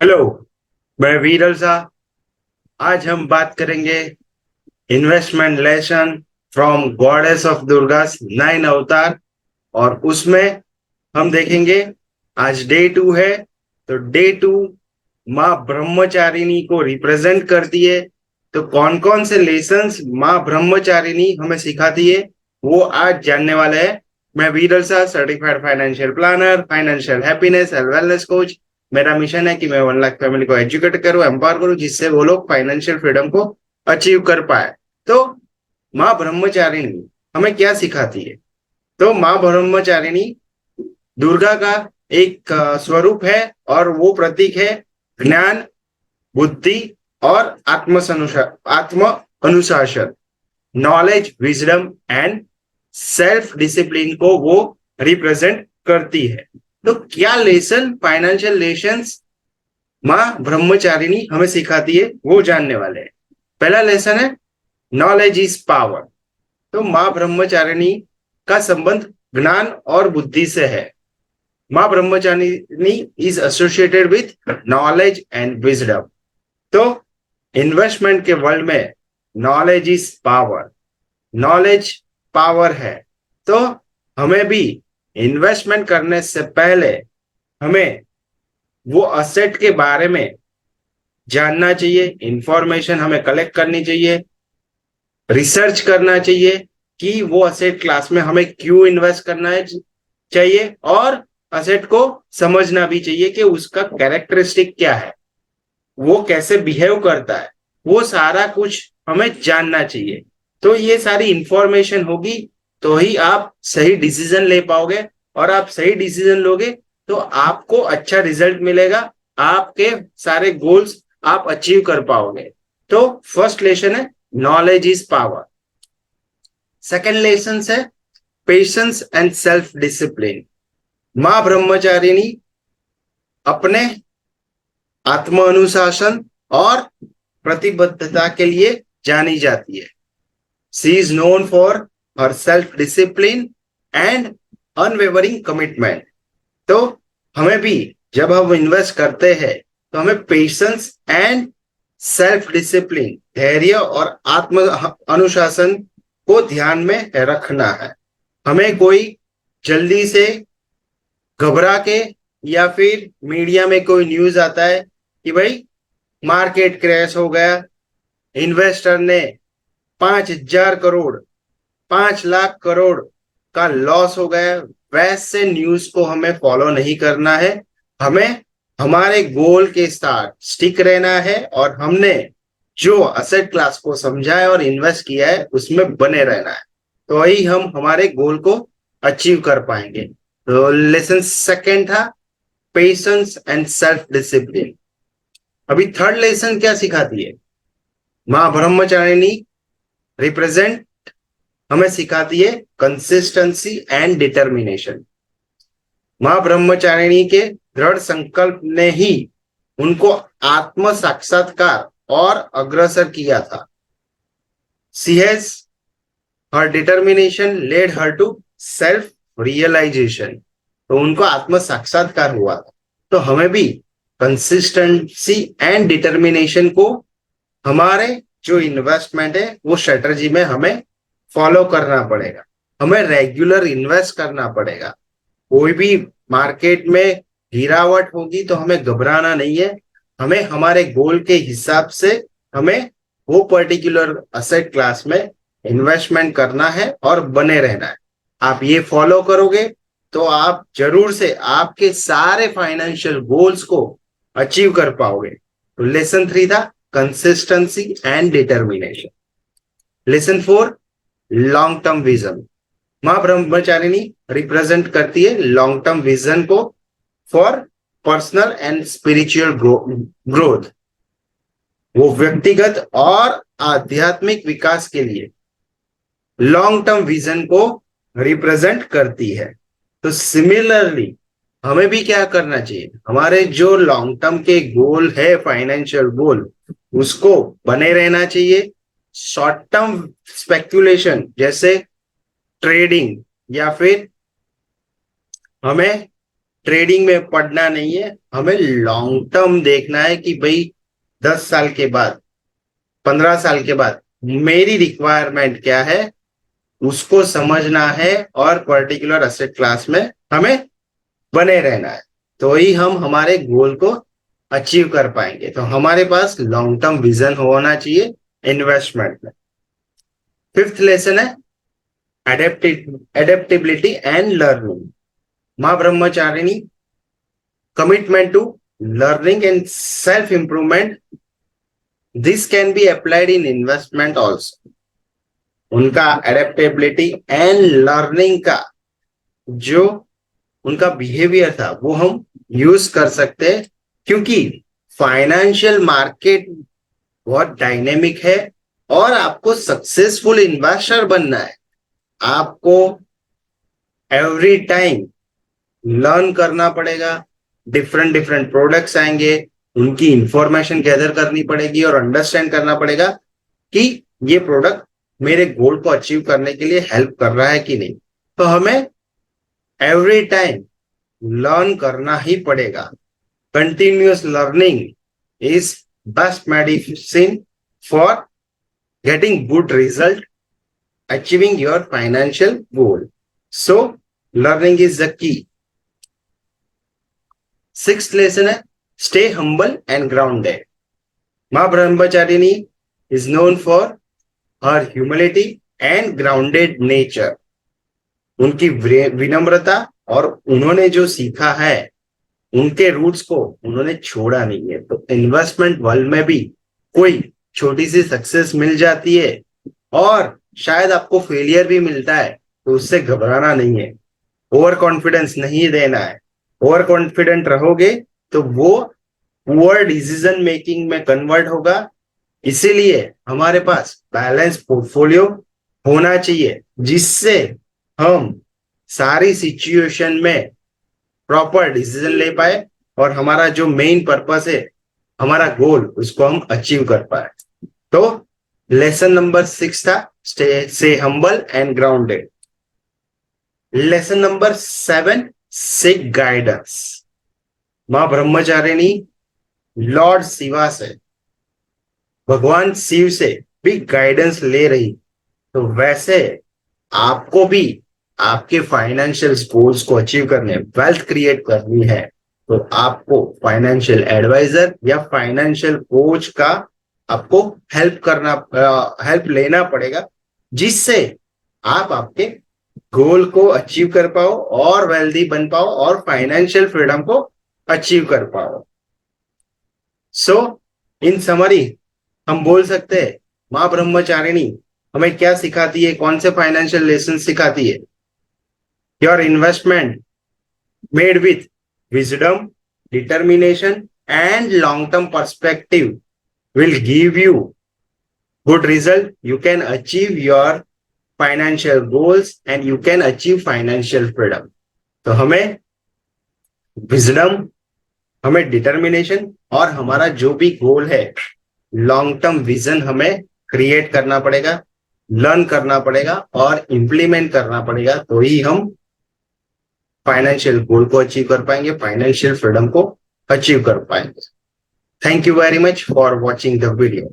Hello. मैं वीरल शाह। आज हम बात करेंगे investment lesson from goddess of Durga's 9 अवतार। और उसमें हम देखेंगे, आज डे 2 है। तो डे 2 माँ ब्रह्मचारिणी को रिप्रेजेंट करती है। तो कौन कौन से लेसन्स माँ ब्रह्मचारिणी हमें सिखाती है, वो आज जानने वाले हैं। मैं Viral Shah, certified financial planner, financial happiness and wellness coach. मेरा मिशन है कि मैं 1 लाख फैमिली को एजुकेट करूं, एम्पावर करूं, जिससे वो लोग फाइनेंशियल फ्रीडम को अचीव कर पाए। तो माँ ब्रह्मचारिणी हमें क्या सिखाती है? तो माँ ब्रह्मचारिणी दुर्गा का एक स्वरूप है, और वो प्रतीक है ज्ञान, बुद्धि और आत्म अनुशासन, knowledge, wisdom and self discipline को वो रिप्रेजेंट करती है। तो क्या लेसन, फाइनेंशियल लेसन्स माँ ब्रह्मचारिणी हमें सिखाती है, वो जानने वाले हैं। पहला लेसन है नॉलेज इज पावर। तो माँ ब्रह्मचारिणी का संबंध ज्ञान और बुद्धि से है। माँ Brahmacharini is associated with knowledge and wisdom. तो इन्वेस्टमेंट के वर्ल्ड में knowledge is power, knowledge power है। तो हमें भी इन्वेस्टमेंट करने से पहले हमें वो असेट के बारे में जानना चाहिए, इंफॉर्मेशन हमें कलेक्ट करनी चाहिए, रिसर्च करना चाहिए कि वो असेट क्लास में हमें क्यों इन्वेस्ट करना है चाहिए, और असेट को समझना भी चाहिए कि उसका कैरेक्टरिस्टिक क्या है, वो कैसे बिहेव करता है, वो सारा कुछ हमें जानना चाहिए। तो ये सारी इंफॉर्मेशन होगी तो ही आप सही डिसीजन ले पाओगे, और आप सही डिसीजन लोगे तो आपको अच्छा रिजल्ट मिलेगा, आपके सारे गोल्स आप अचीव कर पाओगे। तो फर्स्ट लेसन है knowledge is power. Second lesson है पेशेंस एंड सेल्फ डिसिप्लिन। मां ब्रह्मचारिणी अपने आत्म अनुशासन और प्रतिबद्धता के लिए जानी जाती है। She is known for her self discipline and unwavering commitment. तो हमें भी जब हम इन्वेस्ट करते हैं तो हमें पेशेंस एंड सेल्फ डिसिप्लिन, धैर्य और आत्म अनुशासन को ध्यान में रखना है। हमें कोई जल्दी से घबरा के, या फिर मीडिया में कोई न्यूज आता है कि भाई मार्केट क्रैश हो गया, इन्वेस्टर ने 5,000 करोड़, 5 लाख करोड़ का लॉस हो गया, वैसे न्यूज को हमें फॉलो नहीं करना है। हमें हमारे गोल के साथ स्टिक रहना है, और हमने जो असेट क्लास को समझा है और इन्वेस्ट किया है उसमें बने रहना है। तो ही हम हमारे गोल को अचीव कर पाएंगे। तो लेसन सेकेंड था पेशेंस एंड सेल्फ डिसिप्लिन। अभी थर्ड लेसन क्या सिखाती है? माँ ब्रह्मचारिणी रिप्रेजेंट हमें सिखाती है कंसिस्टेंसी एंड डिटर्मिनेशन। मां ब्रह्मचारिणी के दृढ़ संकल्प ने ही उनको आत्म साक्षात्कार और अग्रसर किया था। She has her determination led her to self realisation. तो उनको आत्म साक्षात्कार हुआ था। तो हमें भी कंसिस्टेंसी एंड डिटर्मिनेशन को हमारे जो इन्वेस्टमेंट है वो स्ट्रेटजी में हमें फॉलो करना पड़ेगा। हमें रेगुलर इन्वेस्ट करना पड़ेगा। कोई भी मार्केट में गिरावट होगी तो हमें घबराना नहीं है। हमें हमारे गोल के हिसाब से हमें वो पर्टिकुलर असेट क्लास में इन्वेस्टमेंट करना है और बने रहना है। आप ये फॉलो करोगे तो आप जरूर से आपके सारे फाइनेंशियल गोल्स को अचीव कर पाओगे। तो लेसन 3 था consistency and determination. Lesson 4 long term vision. मां ब्रह्मचारिणी रिप्रेजेंट करती है लॉन्ग टर्म विजन को for personal and spiritual growth. वो व्यक्तिगत और आध्यात्मिक विकास के लिए लॉन्ग टर्म विजन को रिप्रेजेंट करती है। तो सिमिलरली हमें भी क्या करना चाहिए? हमारे जो लॉन्ग टर्म के गोल है, फाइनेंशियल गोल, उसको बने रहना चाहिए। शॉर्ट टर्म स्पेक्युलेशन जैसे ट्रेडिंग, या फिर हमें ट्रेडिंग में पढ़ना नहीं है, हमें लॉन्ग टर्म देखना है कि भाई 10 साल के बाद, 15 साल के बाद मेरी रिक्वायरमेंट क्या है, उसको समझना है और पर्टिकुलर एसेट क्लास में हमें बने रहना है, तो ही हम हमारे गोल को अचीव कर पाएंगे। तो हमारे पास लॉन्ग टर्म विजन होना चाहिए इन्वेस्टमेंट में। फिफ्थ लेसन है एडेप्टेबिलिटी एंड लर्निंग। माँ Brahmacharini, commitment to learning and self improvement, this can be applied in investment also। उनका एडेप्टेबिलिटी एंड लर्निंग का जो उनका बिहेवियर था वो हम यूज कर सकते हैं, क्योंकि फाइनेंशियल मार्केट बहुत डायनेमिक है और आपको सक्सेसफुल इन्वेस्टर बनना है। आपको एवरी टाइम लर्न करना पड़ेगा, डिफरेंट डिफरेंट प्रोडक्ट्स आएंगे, उनकी इंफॉर्मेशन गैदर करनी पड़ेगी और अंडरस्टैंड करना पड़ेगा कि ये प्रोडक्ट मेरे गोल को अचीव करने के लिए हेल्प कर रहा है कि नहीं। तो हमें एवरी टाइम लर्न करना ही पड़ेगा। Continuous learning is best medicine for getting good result, achieving your financial goal. So learning is the key. Sixth lesson है स्टे हम्बल एंड ग्राउंडेड। मां Brahmacharini is known for her humility and grounded nature. उनकी विनम्रता और उन्होंने जो सीखा है, उनके रूट्स को उन्होंने छोड़ा नहीं है। तो इन्वेस्टमेंट वर्ल्ड में भी कोई छोटी सी सक्सेस मिल जाती है और शायद आपको फेलियर भी मिलता है, तो उससे घबराना नहीं है, ओवर कॉन्फिडेंस नहीं देना है। ओवर कॉन्फिडेंट रहोगे तो वो पुअर डिसीजन मेकिंग में कन्वर्ट होगा। इसीलिए हमारे पास बैलेंस पोर्टफोलियो होना चाहिए, जिससे हम सारी सिचुएशन में प्रॉपर डिसीजन ले पाए और हमारा जो मेन पर्पस है, हमारा गोल, उसको हम अचीव कर पाए। तो लेसन नंबर 6 था stay humble and grounded. Lesson number 7 sick guidance. मां ब्रह्मचारिणी लॉर्ड शिवा से, भगवान शिव से भी गाइडेंस ले रही, तो वैसे आपको भी आपके फाइनेंशियल गोल्स को अचीव करने, वेल्थ क्रिएट करनी है, तो आपको फाइनेंशियल एडवाइजर या फाइनेंशियल कोच का आपको हेल्प लेना पड़ेगा, जिससे आप आपके गोल को अचीव कर पाओ और वेल्दी बन पाओ और फाइनेंशियल फ्रीडम को अचीव कर पाओ। सो इन समरी हम बोल सकते हैं मां ब्रह्मचारिणी हमें क्या सिखाती है, कौन से फाइनेंशियल लेसन सिखाती है। Your investment made with wisdom, determination and long term perspective will give you good result. You can achieve your financial goals and you can achieve financial freedom. तो हमें विजडम, हमें डिटर्मिनेशन और हमारा जो भी गोल है, लॉन्ग टर्म विजन हमें create करना पड़ेगा, लर्न करना पड़ेगा और इम्प्लीमेंट करना पड़ेगा, तो ही हम फाइनेंशियल गोल को अचीव कर पाएंगे, फाइनेंशियल फ्रीडम को अचीव कर पाएंगे। Thank you very much for watching the video.